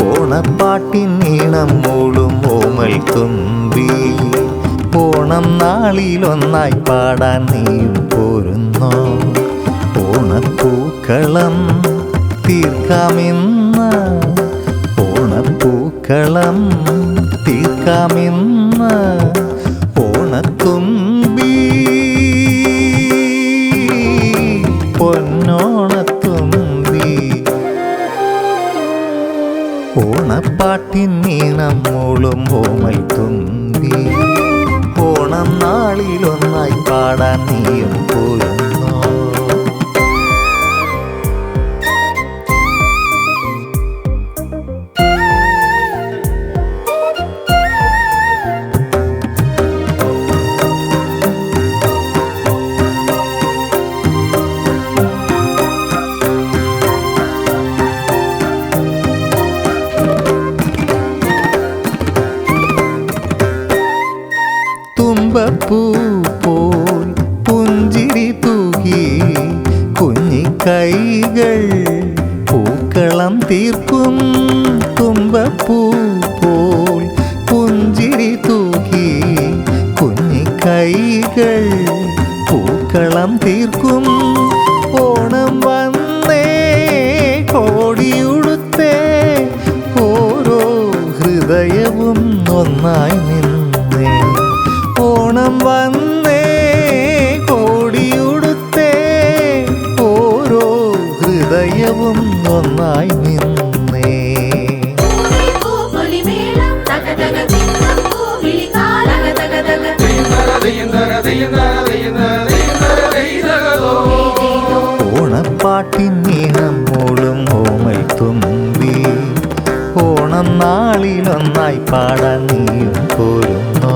ഓണപ്പാട്ടിൻ ഈണം മൂളും ഓമൽ തുമ്പി, ഓണം നാളിലൊന്നായി പാടാൻ നീയും പോരുന്നോ? ഓണപ്പൂക്കളം തീർക്കാമെന്ന്, ഓണപ്പൂക്കളം തീർക്കാമെന്ന് ഓണത്തുമ്പി, പൊന്നോണത്തുമ്പി. ഓണപ്പാട്ടിൻ ഈണം മൂളും ഓമൽ തുമ്പി, ഓണം നാളിലൊന്നായി പാടാൻ നീയും പോരുന്നോ? തുമ്പപ്പൂ പോൽ പുഞ്ചിരി തൂകി കുഞ്ഞിക്കൈകൾ പൂക്കളം തീർക്കും. തുമ്പപ്പൂ പോൽ പുഞ്ചിരി തൂകി കുഞ്ഞിക്കൈകൾ പൂക്കളം തീർക്കും. ഓണം വന്നേ കോടിയുടുത്തേ ഓരോ ഹൃദയവും ഒന്നായി നിന്നേ. ഓണം വന്നേ കോടിയുടുത്തേ ഓരോ ഹൃദയവും ഒന്നായി നിന്നേ. ഓണപ്പാട്ടിൻ ഈണം മൂളും ഓമൽ തുമ്പി, ഓണം നാളിലൊന്നായി പാടാൻ നീയും പോരുന്നോ?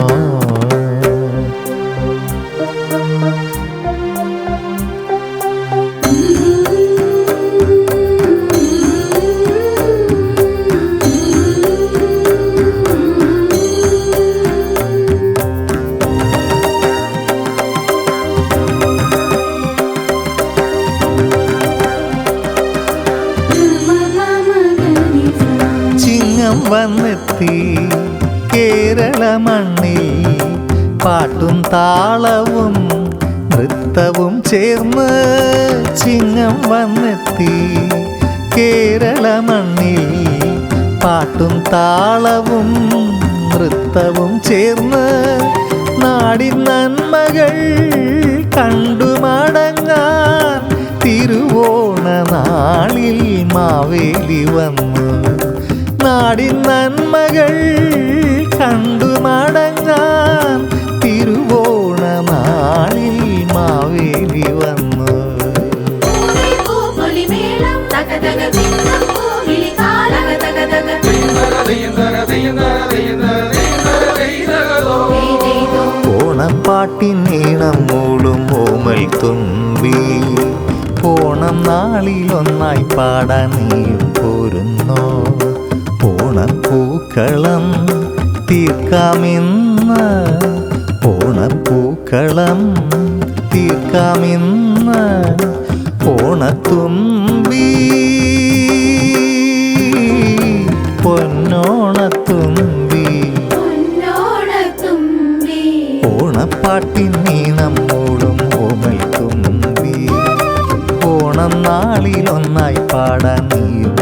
ചിങ്ങം വന്നെത്തി കേരള മണ്ണിൽ, പാട്ടും താളവും നൃത്തവും ചേർന്ന്. ചിങ്ങം വന്നെത്തി കേരള മണ്ണിൽ, പാട്ടും താളവും നൃത്തവും ചേർന്ന്. നാടിൻ നന്മകൾ കണ്ടു മടങ്ങാൻ തിരുവോണ നാളിൽ മാവേലി വന്നു. നാടിൻ നന്മകൾ കണ്ടു മടങ്ങാൻ തിരുവോണ നാളിൽ മാവേലി വന്നു. ഓണപ്പാട്ടിൻ ഈണം മൂളും ഓമൽ തുമ്പി, ഓണം നാളിലൊന്നായി പാടാൻ നീയും പോരുന്നോ? ഓണപ്പൂക്കളം തീർക്കാമെന്ന്, ഓണപ്പൂക്കളം തീർക്കാമെന്ന് ഓണത്തുമ്പി, പൊന്നോണത്തുമ്പി. ഓണപ്പാട്ടിൻ ഈണം മൂളും ഓമൽ തുമ്പി, ഓണം നാളിലൊന്നായി പാടാൻ നീയും